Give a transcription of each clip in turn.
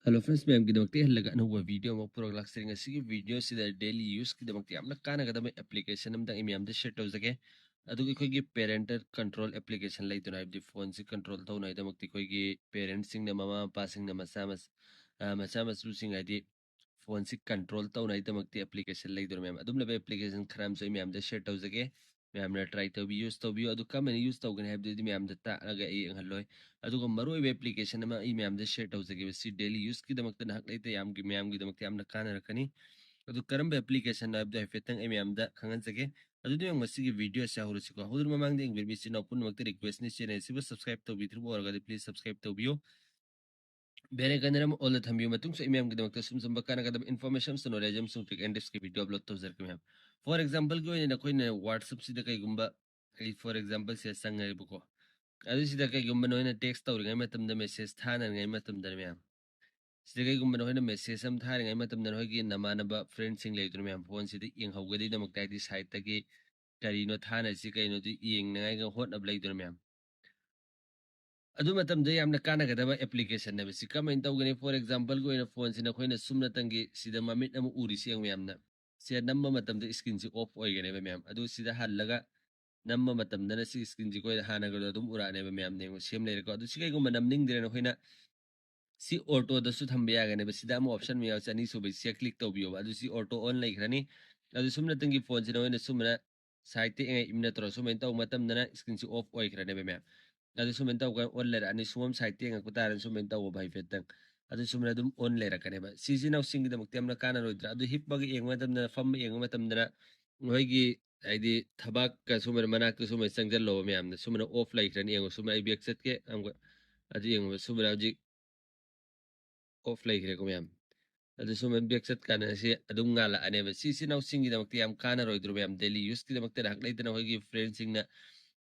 Hello friends, ma'am kidamagti halaga anuwa video mo puro relaxing sige video sida daily use kidamagti amna kana kadam application namdang imi amda share tawzage adu gi parental control application lay tunay di phone si control taw na idamagti gi parents sing na mama passing na masamas losing id phone si control taw na idamagti application lay tunay ma'am adum labe application kharam so imi amda share tawzage ma'am na try to be use to be adu kamani use taw gani habdi imi amda ta aga i ang haloy aduga maru web application ama email da share tawzage si daily use ki damakta na haklay ta yam gi mayam gi damakta yam na kana rakani adu karam application na abda fetang email da khangan sage adu di ang masigi video sa huru siko hudur mamang ding bir bisi na pun makta request ni channel si subscribe to bi thru or ga please subscribe to biyo bere ganram all the thambiyo matung so email gi damakta sum sum bakana gadam information so knowledge sum trick and tips ki video upload to zar ki for example ko ina ko ina whatsapp si da kai gumba for example se sangai buko adu sida kai gumba noina text tawringai matamda message thanangai matamda ma'am sida kai gumba noina message am tharingai matamda hoigi namanaba friends sing leitur ma'am phone sida ing hawgadi damaktai di site tagi karino thana si kaino di ing nangai ga hot ab leitur ma'am adu matamda yamna kana gadaba application na si kamain tawgani for example ko ina phone sina koina sumna tangi sida mamit am uri si ang ma'am na siya namma matamda screen si off oigane ba ma'am adu sida halaga namma matamda na si screen ji ko hana gado dum urane ba ma'am ne sem le ko adu si kai gumba namning dire na koina si auto da su thambe ya gane ba sida mo option mi ya chani so ba si click to biyo adu si auto on like rani adu sumna tangi phone si na sumna site te ngai imna tro sumen taw matam na screen si off oi krane ba ma'am adu sumen taw ka on le ani sumam site te ngai kutaran sumen taw ba fetang adu sumna dum on le rakane ba si si naw sing da mukti amna kana ro adu hip ba gi eng matam na fam eng matam na hoigi aidi thabak ka sumen manak tu sumen sangjal lo ma'am na sumna off like rani eng sumna ai back set ke am adu eng sumna ji off like re ko ma'am adu sumen back set kana si adum ngala ane ba si si naw sing gi da mukti am kana ro idru ma'am daily use ki da mukti hak lai na hoigi friends sing na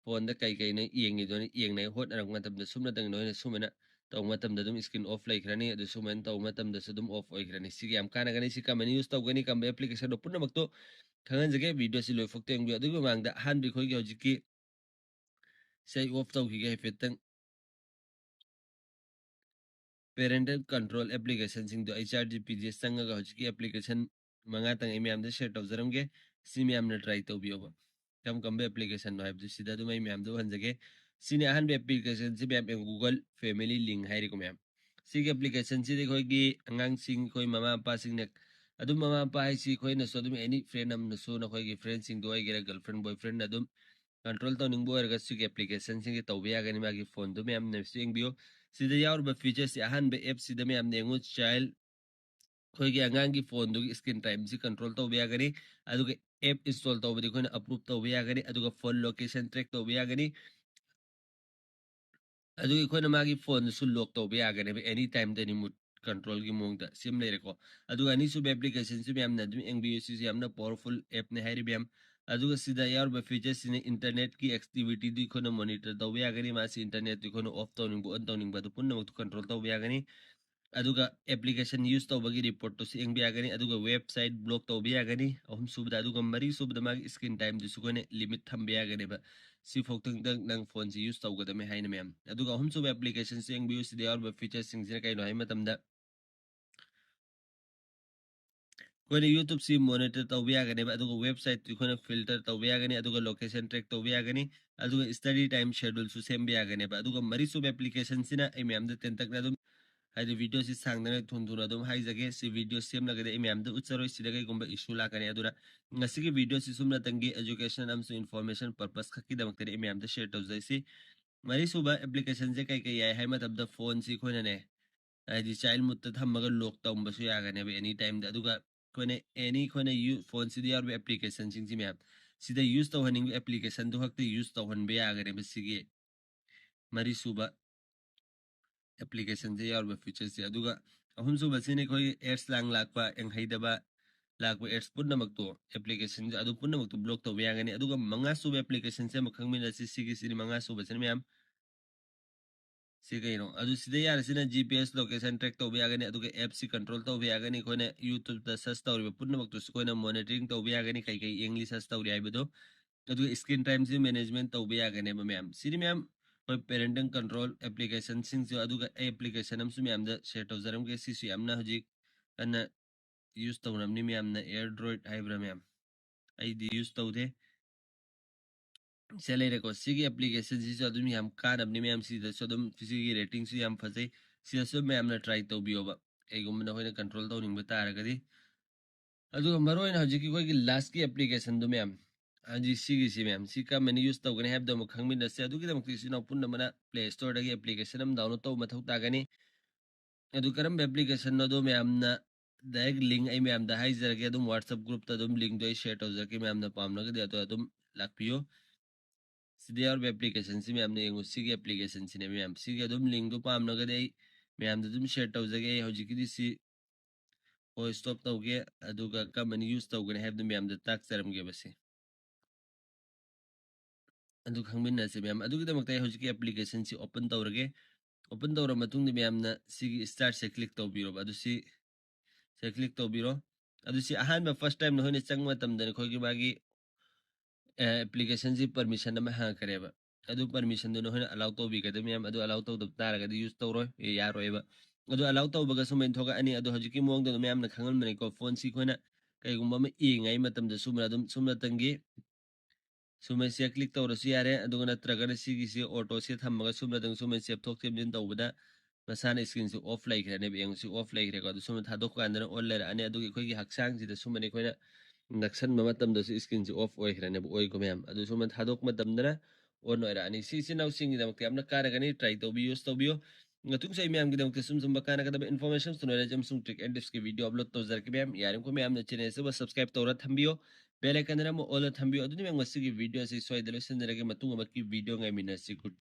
phone da kai kai na eng ni don eng na hot na matam da sumna dang no na sumena taw matam da dum screen off like rani adu sumen taw matam da sudum off oi rani si am kana gani si kam use taw gani kam application do punna makto khangan jage video si loi fok teng bi adu mang da han bi khoi gi hojiki say off taw gi ga fetang parental control application sing do HRGPG sanga ga hojiki application manga tang emi am da share taw zaram ge si mi am na try taw bi oba kam be application no habdu sida do mai mi am do hanjage sini han be application si be am Google family link hai ri ko ma'am si application si de khoi gi angang sing khoi mama pa sing ne adum mama pa hai si khoi na so dum any friend am na so na khoi gi friend sing do ai ge girlfriend boyfriend adum control to ning bo erga si application sing to be aga ni ma gi phone do me am ne sing bio sida yaur ba features si han be app sida me am ne ngu child khoi gi angang gi phone do screen time si control to be aga ni adu ge app install to be khoi na approve to be aga ni adu ga phone location track to be aga ni adu gi khoi na ma gi phone su lock to be aga ni anytime the ni mood control gi mong da sim le ko adu ani su application si me am na dum eng bi si am na powerful app ne hai ri be am adu ga sida yaur ba features ni internet ki activity di khoi na monitor to be aga ni ma si internet di khoi na off to ning bu on to ning ba du pun na control to be aga ni aduga application use to bagi report to si bi agani aduga website block to bi agani ahum subda aduga mari subda mag screen time du sugone limit tham bi agani ba si fok tung dang nang phone si use to ga me haina mem aduga ahum sub application si bi use de or ba features sing jina kai no hay matam da kone youtube si monitor to bi agani ba aduga website tu kone filter to bi agani aduga location track to bi agani aduga study time schedule su sem bi agani ba aduga mari sub application sina ai mem da ten tak na haide video si sangdana thunduna dum haijage si video sem lagade imam da utsaro sidaga gumba issue la kane adura ngasi ki video si sumna tangi education am so information purpose khaki damak tere imam da share to jaisi mari suba application je kai kai ai hai matab da phone si khona ne haidi child mutta thammaga lock taum basu ya gane be anytime da aduga kone any khone you phone si diar be application sing si map sida use to haning application du hakte use to hon be ya gane be sige mari suba application je yaur ba features je aduga ahum su basine koi ads lang lakpa eng haidaba lakpa ads punna makto application je adu punna makto block to bayangani aduga manga su application se makhang mina si sigi sini manga su basine ma'am si kaino adu sida yar sina gps location track to bayangani aduga app si control to bayangani koina youtube da search to punna makto koina monitoring to bayangani kai kai english search to ri aibedo aduga screen time si management to bayangani ba ma'am sini ma'am ꯍꯣꯏ ꯄꯦꯔꯦꯟꯇꯦꯜ control ꯑꯦꯄ꯭ꯂꯤꯀꯦꯁꯟꯁꯤꯡꯁꯨ ꯑꯗꯨꯒ ꯑꯩ application ꯑꯃꯁꯨ ꯃꯌꯥꯝꯗ share ꯇꯧꯖꯔꯝꯒꯦ ꯁꯤꯁꯨ ꯌꯥꯝꯅ ꯍꯧꯖꯤꯛ ꯀꯟꯅ use ꯇꯧꯅꯕꯅꯤ ꯃꯌꯥꯝꯅ ꯑꯦꯌꯔꯗ꯭ꯔꯣꯏꯗ ꯍꯥꯏꯕ꯭ꯔꯥ ꯃꯌꯥꯝ ꯑꯩꯗꯤ ꯌꯨꯁ ꯇꯧꯗꯦ ꯁꯤ ꯂꯩꯔꯦꯀꯣ ꯁꯤꯒꯤ ꯑꯦꯄ꯭ꯂꯤꯀꯦꯁꯟꯁꯤꯁꯨ ꯑꯗꯨꯝ ꯌꯥꯝ ꯀꯥꯟꯅꯕꯅꯤ ꯃꯌꯥꯝ ꯁꯤꯗꯁꯨ ꯑꯗꯨꯝ ꯁꯤꯒꯤ ꯔꯦꯇꯤꯡꯁꯨ ꯌꯥꯝ ꯐꯖꯩ ꯁꯤꯗꯁꯨ ꯃꯌꯥꯝꯅ ꯇ꯭ꯔꯥꯏ ꯇꯧꯕꯤꯌꯣꯕ ꯀꯩꯒꯨꯝꯕ ꯅꯈꯣꯏꯅ ꯀꯟꯇ꯭ꯔꯣꯜ ꯇꯧꯅꯤꯡꯕ ꯇꯥꯔꯒꯗꯤ ꯑꯗꯨꯒ ꯃꯔꯨꯑꯣꯏꯅ ꯍꯧꯖꯤꯛꯀꯤ ꯑꯩꯈꯣꯏꯒꯤ ꯂꯥꯁꯀꯤ ꯑꯦꯄ꯭ꯂꯤꯀꯦꯁꯟꯗꯨ ꯃꯌꯥꯝ ꯍꯧꯖꯤꯛ ꯁꯤꯒꯤꯁꯤ ꯃꯌꯥꯝ ꯁꯤ ꯀꯔꯝꯕꯅ ꯌꯨꯁ ꯇꯧꯒꯅꯤ ꯍꯥꯏꯕꯗꯣ ꯑꯃꯨꯛ ꯈꯪꯃꯤꯟꯅꯁꯦ ꯑꯗꯨꯒꯤꯗꯃꯛꯇ ꯏꯆꯤꯟ ꯄꯨꯟꯅꯃꯛꯅ ꯄ꯭ꯂꯦ ꯁ꯭ꯇꯣꯔꯗꯒꯤ ꯑꯦꯄ꯭ꯂꯤꯀꯦꯁꯟ ꯑꯃ ꯗꯥꯎꯟꯂꯣꯗ ꯇꯧꯕ ꯃꯊꯧ ꯇꯥꯒꯅꯤ ꯑꯗꯨ ꯀꯔꯝꯕ ꯑꯦꯄ꯭ꯂꯤꯀꯦꯁꯟꯅꯣ ꯑꯗꯣ ꯃꯌꯥꯝꯅ ꯗꯥꯏꯔꯦꯛ ꯂꯤꯡ ꯑꯩ ꯃꯌꯥꯝꯗ ꯍꯥꯏꯖꯔꯒꯦ ꯑꯗꯨꯝ ꯋꯥꯠꯁꯑꯞ ꯒ꯭ꯔꯨꯞꯇ ꯑꯗꯨꯝ ꯂꯤꯡꯗꯣ ꯑꯩ ꯁꯦꯌꯔ ꯇꯧꯖꯔꯛꯀꯦ ꯃꯌꯥꯝꯅ ꯄꯥꯝꯂꯒꯗꯤ ꯑꯗꯣ ꯑꯗꯨꯝ ꯂꯥꯛꯄꯤꯌꯨ ꯁꯤꯗ ꯌꯥꯎꯔꯤꯕ ꯑꯦꯄ꯭ꯂꯤꯀꯦꯁꯟꯁꯤ ꯃꯌꯥꯝꯅ ꯌꯦꯡꯉꯨ ꯁꯤꯒꯤ ꯑꯦꯄ꯭ꯂꯤꯀꯦꯁꯟꯁꯤꯅꯦ ꯃꯌꯥꯝ ꯁꯤꯒꯤ ꯑꯗꯨꯝ ꯂꯤꯡꯗꯣ ꯄꯥꯝꯂꯒꯗꯤ ꯑꯩ ꯃꯌꯥꯝꯗ ꯑꯗꯨꯝ ꯁꯦꯌꯔ ꯇꯧꯖꯒꯦ ꯑꯩ ꯍꯧꯖꯤꯛꯀꯤꯗꯤ ꯁꯤ ꯍꯣꯏ ꯁ꯭ꯇꯣꯞ ꯇꯧꯒꯦ ꯑꯗꯨꯒ ꯀꯔꯝꯕꯅ ꯌꯨꯁ ꯇꯧꯒꯅꯤ ꯍꯥꯏꯕꯗꯨ ꯃꯌꯥꯝꯗ ꯇꯥꯛꯆꯔꯝꯒꯦꯕ ꯁꯤ ꯑꯗꯨ ꯈꯪꯃꯤꯟꯅꯁꯦ ꯃꯌꯥꯝ ꯑꯗꯨꯒꯤꯗꯃꯛꯇ ꯑꯩ ꯍꯧꯖꯤꯛꯀꯤ ꯑꯦꯄ꯭ꯂꯤꯀꯦꯁꯟꯁꯤ ꯑꯣꯄꯟ ꯇꯧꯔꯒꯦ ꯑꯣꯄꯟ ꯇꯧꯔꯕ ꯃꯇꯨꯡꯗ ꯃꯌꯥꯝꯅ ꯁꯤꯒꯤ ꯁ꯭ꯇꯥꯔꯠꯁꯦ ꯀ꯭ꯂꯤꯛ ꯇꯧꯕꯤꯔꯣꯕ ꯑꯗꯨ ꯁꯤ ꯀ꯭ꯂꯤꯛ ꯇꯧꯕꯤꯔꯣ ꯑꯗꯨ ꯁꯤ ꯑꯍꯥꯟꯕ ꯐꯥꯔꯁ ꯇꯥꯏꯝ ꯅꯈꯣꯏꯅ ꯆꯪꯕ ꯃꯇꯝꯗ ꯑꯩꯈꯣꯏꯒꯤ ꯃꯥꯒꯤ ꯑꯦꯄ꯭ꯂꯤꯀꯦꯁꯟꯁꯤ ꯄꯔꯃꯤꯁꯟ ꯑꯃ ꯍꯪꯉꯛꯀꯅꯦꯕ ꯑꯗꯨ ꯄꯔꯃꯤꯁꯟꯗꯨ ꯅꯈꯣꯏꯅ ꯑꯂꯥꯎ ꯇꯧꯕꯤꯒꯗꯕ ꯃꯌꯥꯝ ꯑꯗꯨ ꯑꯂꯥꯎ ꯇꯧꯗꯕ ꯇꯥꯔꯒꯗꯤ ꯌꯨꯁ ꯇꯧꯔꯣꯏ ꯌꯥꯔꯣꯏꯕ ꯑꯗꯨ ꯑꯂꯥꯎ ꯇꯧꯕꯒ ꯁꯨꯃꯥꯏꯅ ꯊꯣꯛꯂꯛꯑꯅꯤ ꯑꯗꯣ ꯍꯧꯖꯤꯛꯀꯤ ꯃꯑꯣꯡꯗ ꯃꯌꯥꯝꯅ ꯈꯪꯍꯟꯕꯅꯤꯀꯣ ꯐꯣꯟꯁꯤ ꯑꯩꯈꯣꯏꯅ ꯀꯩꯒꯨꯝꯕ ꯑꯃ ꯌꯦꯡꯉꯩ ꯃꯇꯝꯗ ꯁꯨꯝꯅꯇꯪꯒꯤ ꯁꯨꯝꯕꯁꯦ ꯀ꯭ꯂꯤꯛ ꯇꯧꯔꯁꯨ ꯌꯥꯔꯦ ꯑꯗꯨꯒ ꯅꯠꯇ꯭ꯔꯒꯅ ꯁꯤꯒꯤꯁꯤ ꯑꯣꯇꯣꯁꯦ ꯊꯝꯃꯒ ꯁꯨꯝꯅꯇꯪ ꯁꯨꯝꯕ ꯆꯦꯞꯊꯣꯛ ꯆꯦꯞꯁꯤꯟ ꯇꯧꯕꯗ ꯃꯁꯥꯅ ꯏꯁꯀ꯭ꯔꯤꯟꯁꯤ ꯑꯣꯐ ꯂꯩꯈ꯭ꯔꯅꯦꯕ ꯌꯦꯡꯉꯨꯁꯤ ꯑꯣꯐ ꯂꯩꯈ꯭ꯔꯦꯀꯣ ꯑꯗꯨ ꯁꯨꯝꯅ ꯊꯥꯗꯣꯛꯄ ꯀꯥꯟꯗꯅ ꯑꯣꯟ ꯂꯩꯔꯛꯑꯅꯤ ꯑꯗꯨꯒ ꯑꯩꯈꯣꯏꯒꯤ ꯍꯛꯆꯥꯡꯁꯤꯗ ꯁꯨꯝꯕꯅꯤ ꯑꯩꯈꯣꯏꯅ ꯅꯛꯁꯟꯕ ꯃꯇꯝꯗꯁꯨ ꯏꯁꯀ꯭ꯔꯤꯟꯁꯤ ꯑꯣꯐ ꯑꯣꯏꯈ꯭ꯔꯅꯦꯕ ꯑꯣꯏꯀꯣ ꯃꯌꯥꯝ ꯑꯗꯨ ꯁꯨꯝꯕ ꯊꯥꯗꯣꯛꯄ ꯃꯇꯝꯗꯅ ꯑꯣꯟ ꯑꯣꯏꯔꯛꯑꯅꯤ ꯁꯤ ꯏꯆꯤꯟ ꯏꯅꯥꯎꯁꯤꯡꯒꯤꯗꯃꯛꯇ ꯌꯥꯝꯅ ꯀꯥꯟꯅꯒꯅꯤ ꯇ꯭ꯔꯥꯏ ꯇꯧꯕꯤꯌꯨ ꯌꯨꯁ ꯇꯧꯕꯤꯌꯨ ꯃꯇꯨꯡꯁꯨ ꯑꯩ ꯃꯌꯥꯝꯒꯤꯗꯃꯛꯇ ꯁꯨꯝꯕ ꯀꯥꯟꯅꯒꯗꯕ ꯏꯟꯐꯣꯔꯃꯦꯁꯟ ꯅꯣꯂꯦꯖ ꯑꯃꯁꯨꯡ ꯇ꯭रिꯛ ꯑꯦꯟ ꯇꯤꯞꯁꯀꯤ ꯚꯤꯗꯤꯑꯣ ꯑꯞꯂꯣꯗ ꯇꯧꯖꯔꯛꯀꯦ ꯃꯌꯥꯝ ꯌꯥꯔꯤꯕ ꯃꯌꯥꯝꯅ ꯆꯦꯅꯦꯜꯁꯤꯕꯨ ꯁꯕꯁꯀ꯭ꯔꯥꯏꯕ ꯇꯧꯔ ꯊꯝꯕꯤꯌꯨ ꯕꯦꯜ ꯑꯥꯏꯀꯟꯗꯅ ꯑꯃꯨꯛ ꯑꯣꯜꯗ ꯊꯝꯕꯤꯌꯨ ꯑꯗꯨꯅ ꯃꯁꯤꯒꯤ ꯚꯤꯗꯤꯑꯣ ꯑꯁꯤ ꯁ꯭ꯋꯥꯏꯗ ꯂꯣꯏꯁꯤꯟꯖꯔꯒꯦ ꯃꯇꯨꯡ ꯑꯃꯨꯛꯀꯤ ꯚꯤꯗꯤꯑꯣ ꯉꯥꯏꯃꯤꯟꯅꯁꯤ ꯒꯨꯗ